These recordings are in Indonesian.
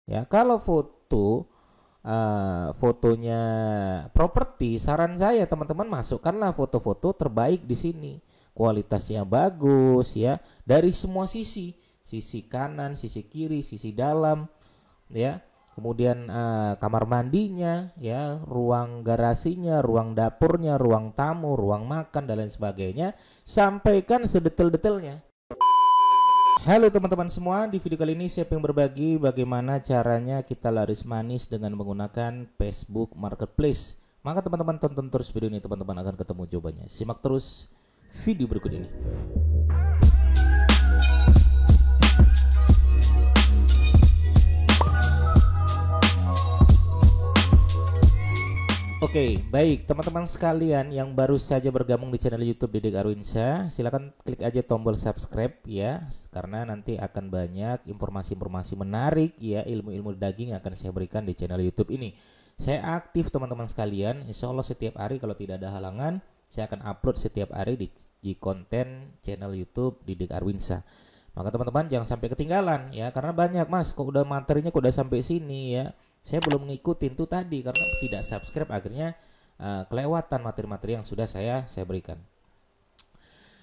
Ya, kalau fotonya properti, saran saya teman-teman masukkanlah foto-foto terbaik di sini. Kualitasnya bagus ya, dari semua sisi, sisi kanan, sisi kiri, sisi dalam ya. Kemudian kamar mandinya ya, ruang garasinya, ruang dapurnya, ruang tamu, ruang makan dan lain sebagainya. Sampaikan sedetail-detailnya. Halo teman-teman semua, di video kali ini saya ingin berbagi bagaimana caranya kita laris manis dengan menggunakan Facebook Marketplace. Maka teman-teman tonton terus video ini, teman-teman akan ketemu jawabannya. Simak terus video berikut ini. Oke, baik teman-teman sekalian yang baru saja bergabung di channel YouTube Didik Arwinsyah, silakan klik aja tombol subscribe ya, karena nanti akan banyak informasi-informasi menarik ya, ilmu-ilmu daging yang akan saya berikan di channel YouTube ini. Saya aktif teman-teman sekalian, insya Allah setiap hari kalau tidak ada halangan, saya akan upload setiap hari di konten channel YouTube Didik Arwinsyah. Maka teman-teman jangan sampai ketinggalan ya, karena banyak mas, kok udah materinya kok udah sampai sini ya. Saya belum ngikutin tuh tadi karena tidak subscribe, akhirnya kelewatan materi-materi yang sudah saya berikan.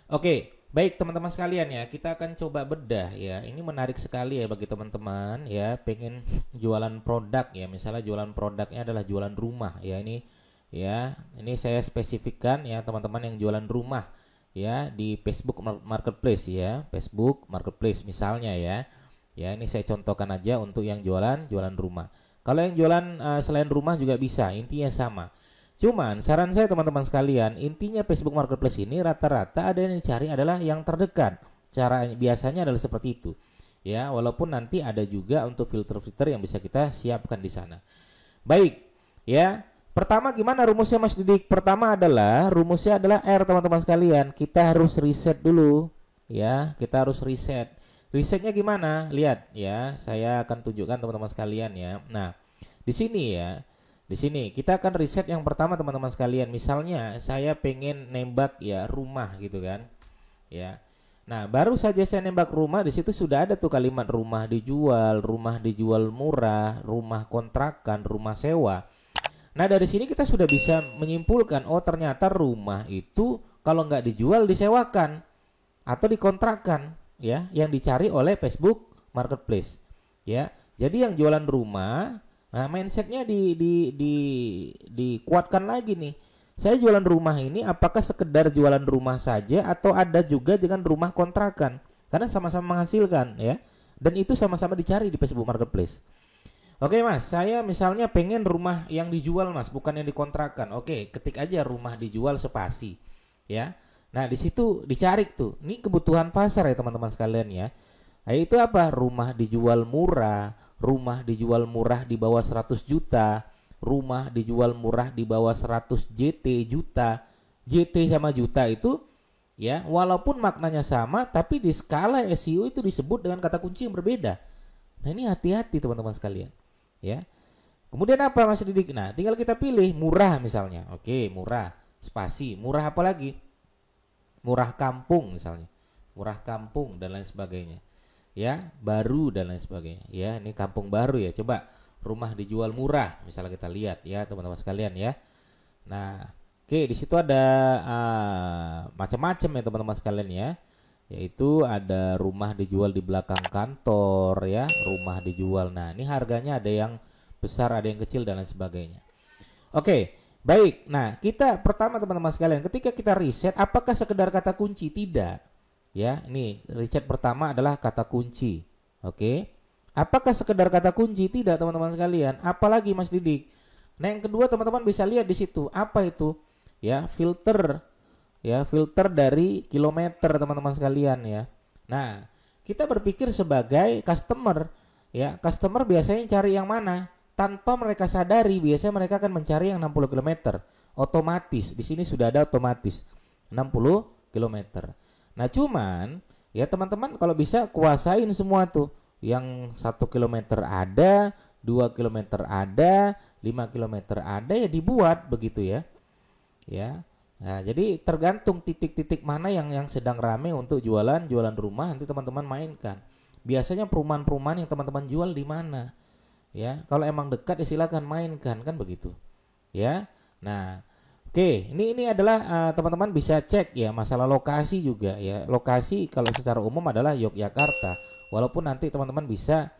Oke, baik teman-teman sekalian ya, kita akan coba bedah ya. Ini menarik sekali ya bagi teman-teman ya, pengen jualan produk ya. Misalnya jualan produknya adalah jualan rumah ya, ini ya. Ini saya spesifikkan ya teman-teman yang jualan rumah ya di Facebook Marketplace ya, Facebook Marketplace misalnya ya. Ya, ini saya contohkan aja untuk yang jualan rumah. Kalau yang jualan selain rumah juga bisa, intinya sama. Cuman saran saya teman-teman sekalian, intinya Facebook Marketplace ini rata-rata ada yang dicari adalah yang terdekat. Cara biasanya adalah seperti itu. Ya, walaupun nanti ada juga untuk filter-filter yang bisa kita siapkan di sana. Baik, ya. Pertama gimana rumusnya Mas Didik? Rumusnya adalah R teman-teman sekalian. Kita harus riset dulu. Ya, kita harus riset. Risetnya gimana? Lihat ya, saya akan tunjukkan teman-teman sekalian ya. Nah, di sini ya, di sini kita akan riset yang pertama teman-teman sekalian. Misalnya saya pengen nembak ya rumah gitu kan, ya. Nah, baru saja saya nembak rumah, di situ sudah ada tuh kalimat rumah dijual murah, rumah kontrakan, rumah sewa. Nah, dari sini kita sudah bisa menyimpulkan, oh ternyata rumah itu kalau nggak dijual disewakan atau dikontrakkan. Ya, yang dicari oleh Facebook Marketplace. Ya, jadi yang jualan rumah, nah mindsetnya dikuatkan lagi nih. Saya jualan rumah ini apakah sekedar jualan rumah saja atau ada juga dengan rumah kontrakan? Karena sama-sama menghasilkan ya, dan itu sama-sama dicari di Facebook Marketplace. Oke mas, saya misalnya pengen rumah yang dijual mas, bukan yang dikontrakan. Oke, ketik aja rumah dijual spasi, ya. Nah di situ dicari tuh, ini kebutuhan pasar ya teman-teman sekalian ya. Nah, itu apa? Rumah dijual murah di bawah 100 juta, rumah dijual murah di bawah 100 JT juta. JT sama juta itu ya, walaupun maknanya sama, tapi di skala SEO itu disebut dengan kata kunci yang berbeda. Nah ini hati-hati teman-teman sekalian ya. Kemudian apa Mas Didik? Nah tinggal kita pilih murah misalnya. Oke, murah, spasi, murah apa lagi? Murah kampung misalnya, murah kampung dan lain sebagainya ya, baru dan lain sebagainya ya. Ini kampung baru ya, coba rumah dijual murah misalnya, kita lihat ya teman-teman sekalian ya. Nah oke, di situ ada macam-macam ya teman-teman sekalian ya, yaitu ada rumah dijual di belakang kantor ya, rumah dijual. Nah ini harganya ada yang besar, ada yang kecil dan lain sebagainya. Oke, baik, nah kita pertama teman-teman sekalian, ketika kita riset apakah sekedar kata kunci? Tidak. Ya, ini riset pertama adalah kata kunci. Oke. Apakah sekedar kata kunci? Tidak teman-teman sekalian. Apalagi Mas Didik? Nah, yang kedua teman-teman bisa lihat di situ, apa itu? Ya, filter. Ya, filter dari kilometer teman-teman sekalian ya. Nah, kita berpikir sebagai customer, ya. Customer biasanya cari yang mana? Tanpa mereka sadari, biasanya mereka akan mencari yang 60 km. Otomatis, di sini sudah ada otomatis 60 km. Nah cuman, ya teman-teman kalau bisa kuasain semua tuh. Yang 1 km ada, 2 km ada, 5 km ada, ya dibuat begitu ya. Ya. Nah, jadi tergantung titik-titik mana yang sedang rame untuk jualan rumah, nanti teman-teman mainkan. Biasanya perumahan-perumahan yang teman-teman jual di mana? Ya, kalau emang dekat ya silakan mainkan, kan begitu. Ya. Nah, oke, ini adalah teman-teman bisa cek ya masalah lokasi juga ya. Lokasi kalau secara umum adalah Yogyakarta. Walaupun nanti teman-teman bisa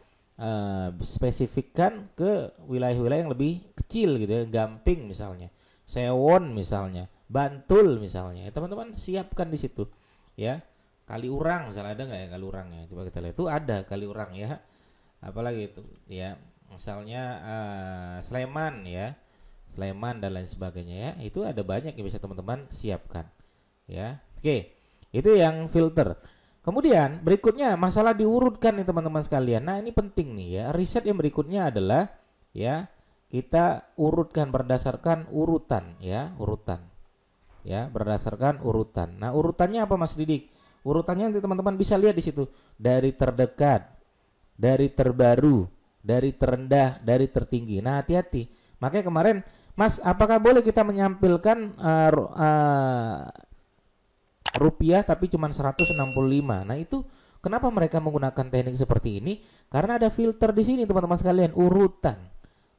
spesifikkan ke wilayah-wilayah yang lebih kecil gitu ya, Gamping misalnya, Sewon misalnya, Bantul misalnya. Teman-teman siapkan di situ ya. Kaliurang misalnya, ada nggak ya Kaliurang ya? Coba kita lihat. Itu ada Kaliurang ya. Apalagi itu ya. Misalnya Sleman ya. Sleman dan lain sebagainya ya. Itu ada banyak yang bisa teman-teman siapkan. Ya. Oke. Itu yang filter. Kemudian berikutnya masalah diurutkan nih teman-teman sekalian. Nah, ini penting nih ya. Riset yang berikutnya adalah ya, kita urutkan berdasarkan urutan ya, urutan. Ya, berdasarkan urutan. Nah, urutannya apa Mas Didik? Urutannya nanti teman-teman bisa lihat di situ. Dari terdekat, dari terbaru, dari terendah, dari tertinggi. Nah, hati-hati. Makanya kemarin, Mas, apakah boleh kita menyampilkan rupiah tapi cuma 165? Nah, itu kenapa mereka menggunakan teknik seperti ini? Karena ada filter di sini teman-teman sekalian, urutan.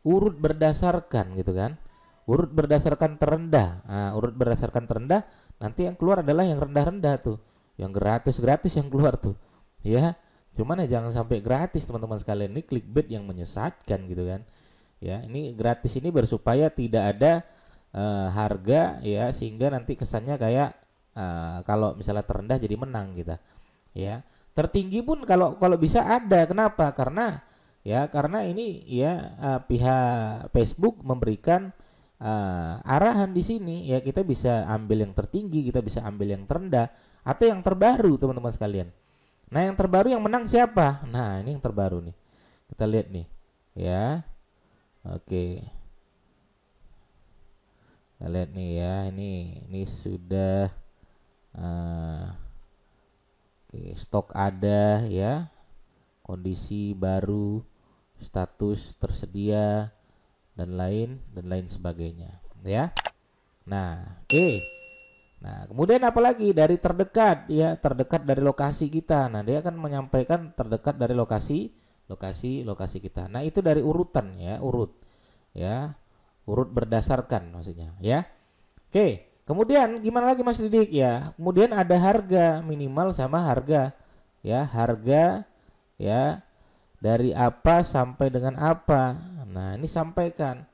Urut berdasarkan gitu kan. Urut berdasarkan terendah. Nah, urut berdasarkan terendah, nanti yang keluar adalah yang rendah-rendah tuh. Yang gratis-gratis yang keluar tuh. Ya. Cuman ya jangan sampai gratis teman-teman sekalian, ini clickbait yang menyesatkan gitu kan. Ya, ini gratis ini bersupaya tidak ada harga ya, sehingga nanti kesannya kayak kalau misalnya terendah jadi menang kita. Ya. Tertinggi pun kalau bisa ada. Kenapa? Karena ini ya pihak Facebook memberikan arahan di sini ya, kita bisa ambil yang tertinggi, kita bisa ambil yang terendah atau yang terbaru teman-teman sekalian. Nah, yang terbaru yang menang siapa? Nah, ini yang terbaru nih. Kita lihat nih. Ya. Oke. Kita lihat nih ya. Ini sudah oke, stok ada ya. Kondisi baru, status tersedia dan lain sebagainya, ya. Nah, oke. Nah, kemudian apalagi dari terdekat ya, terdekat dari lokasi kita. Nah, dia akan menyampaikan terdekat dari lokasi kita. Nah, itu dari urutan ya, urut. Ya. Urut berdasarkan maksudnya, ya. Oke, kemudian gimana lagi Mas Didik ya? Kemudian ada harga minimal sama harga. Ya, harga ya dari apa sampai dengan apa. Nah, ini sampaikan.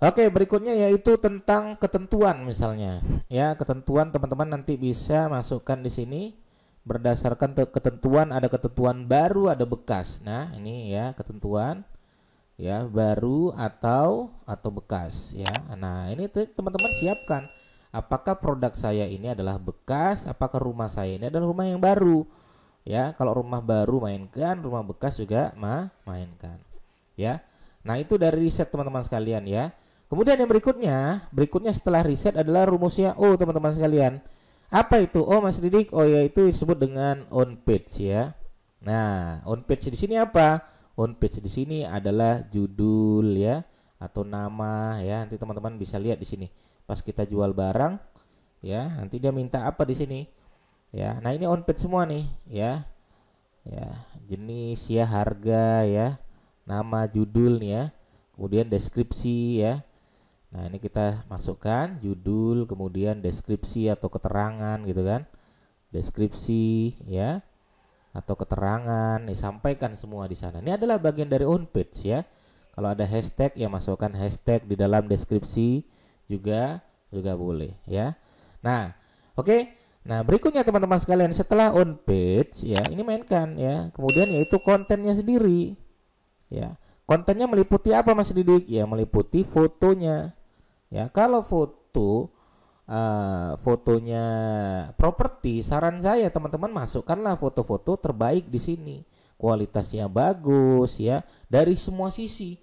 Oke, berikutnya yaitu tentang ketentuan misalnya. Ya, ketentuan teman-teman nanti bisa masukkan di sini berdasarkan ketentuan, ada ketentuan baru, ada bekas. Nah, ini ya ketentuan ya baru atau bekas ya. Nah, ini teman-teman siapkan. Apakah produk saya ini adalah bekas, apakah rumah saya ini adalah rumah yang baru. Ya, kalau rumah baru mainkan, rumah bekas juga mainkan. Ya. Nah, itu dari riset teman-teman sekalian ya. Kemudian yang berikutnya setelah riset adalah rumusnya O teman-teman sekalian. Apa itu O Mas Didik? Oh, yaitu disebut dengan on page ya. Nah, on page di sini apa? On page di sini adalah judul ya atau nama ya. Nanti teman-teman bisa lihat di sini. Pas kita jual barang ya, nanti dia minta apa di sini? Ya. Nah, ini on page semua nih ya. Ya, jenis ya, harga ya, nama, judul nih ya. Kemudian deskripsi ya. Nah, ini kita masukkan judul, kemudian deskripsi atau keterangan gitu kan. Deskripsi ya atau keterangan, disampaikan semua di sana. Ini adalah bagian dari on page ya. Kalau ada hashtag ya masukkan hashtag di dalam deskripsi juga boleh ya. Nah, oke. Nah, berikutnya teman-teman sekalian, setelah on page ya, ini mainkan ya. Kemudian yaitu kontennya sendiri. Ya. Kontennya meliputi apa Mas Didik? Ya, meliputi fotonya. Ya, kalau fotonya properti, saran saya teman-teman masukkanlah foto-foto terbaik di sini. Kualitasnya bagus ya, dari semua sisi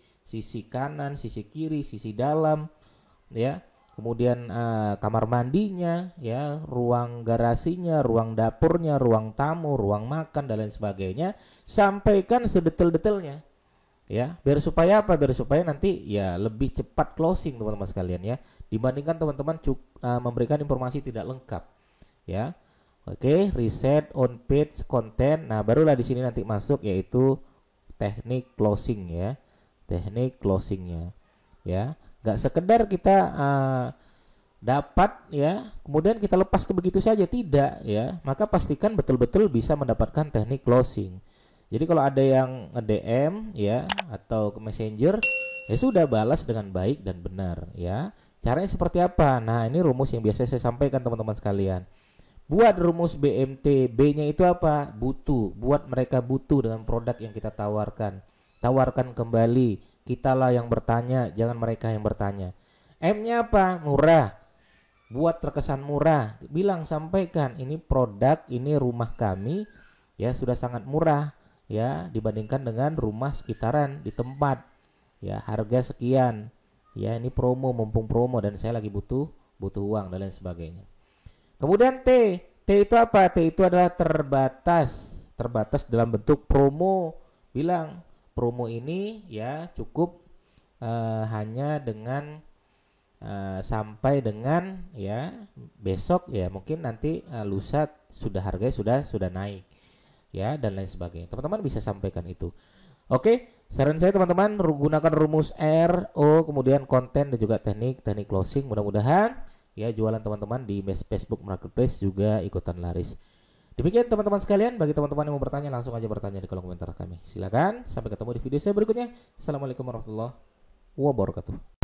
kanan, sisi kiri, sisi dalam ya. Kemudian kamar mandinya ya, ruang garasinya, ruang dapurnya, ruang tamu, ruang makan dan lain sebagainya, sampaikan sedetail-detailnya. Ya, biar supaya apa? Biar supaya nanti ya lebih cepat closing teman-teman sekalian ya, dibandingkan teman-teman memberikan informasi tidak lengkap. Ya. Oke, riset, on page, konten. Nah, barulah di sini nanti masuk yaitu teknik closing ya, teknik closingnya ya. Nggak sekedar kita dapat ya kemudian kita lepas ke begitu saja, tidak ya, maka pastikan betul-betul bisa mendapatkan teknik closing. Jadi kalau ada yang nge-DM ya atau ke messenger, ya sudah balas dengan baik dan benar ya. Caranya seperti apa? Nah, ini rumus yang biasa saya sampaikan teman-teman sekalian. Buat rumus BMT, B-nya itu apa? Butuh. Buat mereka butuh dengan produk yang kita tawarkan. Tawarkan kembali. Kitalah yang bertanya, jangan mereka yang bertanya. M-nya apa? Murah. Buat terkesan murah, bilang, sampaikan ini produk, ini rumah kami ya sudah sangat murah ya dibandingkan dengan rumah sekitaran di tempat ya, harga sekian ya, ini promo, mumpung promo dan saya lagi butuh uang dan lain sebagainya. Kemudian T itu apa? T itu adalah terbatas dalam bentuk promo. Bilang promo ini ya cukup hanya dengan sampai dengan ya besok ya, mungkin nanti lusa sudah harganya sudah naik ya dan lain sebagainya. Teman-teman bisa sampaikan itu. Oke, saran saya teman-teman gunakan rumus R, O, kemudian konten dan juga teknik closing. Mudah-mudahan ya jualan teman-teman di Facebook Marketplace juga ikutan laris. Demikian teman-teman sekalian, bagi teman-teman yang mau bertanya langsung aja bertanya di kolom komentar kami. Silakan, sampai ketemu di video saya berikutnya. Assalamualaikum warahmatullahi wabarakatuh.